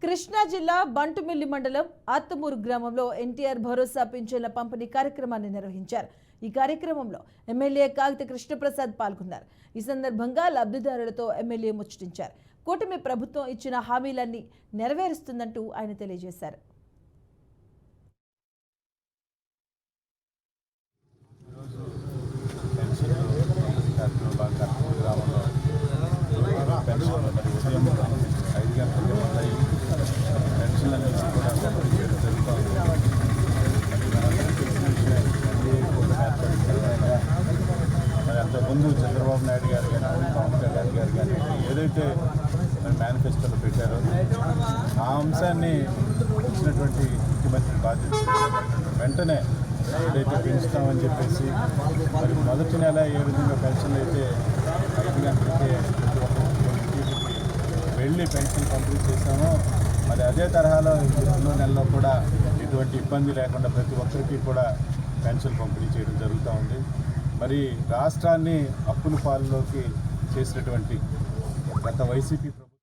కృష్ణా జిల్లా బంటుమిల్లి మండలం ఆత్తమూరు గ్రామంలో ఎన్టీఆర్ భరోసా పింఛన్ల పంపిణీ కార్యక్రమాన్ని నిర్వహించారు. ఈ కార్యక్రమంలో ఎమ్మెల్యే కాగిత కృష్ణప్రసాద్ పాల్గొన్నారు. ఈ సందర్భంగా లబ్ధిదారులతో ఎమ్మెల్యే ముచ్చటించారు. కూటమి ప్రభుత్వం ఇచ్చిన హామీలన్నీ నెరవేరుస్తుందంటూ ఆయన తెలియజేశారు. అంతకుముందు చంద్రబాబు నాయుడు గారు కానీ పవన్ కళ్యాణ్ గారు కానీ ఏదైతే మేనిఫెస్టోలో పెట్టారో ఆ అంశాన్ని ఇచ్చినటువంటి ముఖ్యమంత్రి బాధ్యత వెంటనే ఏదైతే పెంచుతామని చెప్పేసి మరి మొదటి నెల ఏ విధంగా పెన్షన్లు అయితే 5 గంటలకే వెళ్ళి పెన్షన్ పంపిణీ చేశామో మరి అదే తరహాలో ఈ 2 నెలల్లో కూడా ఎటువంటి ఇబ్బంది లేకుండా ప్రతి ఒక్కరికి కూడా పెన్షన్ పంపిణీ చేయడం జరుగుతూ ఉంది. మరి రాష్ట్రాన్ని అప్పుల పాలలోకి చేసినటువంటి గత వైసీపీ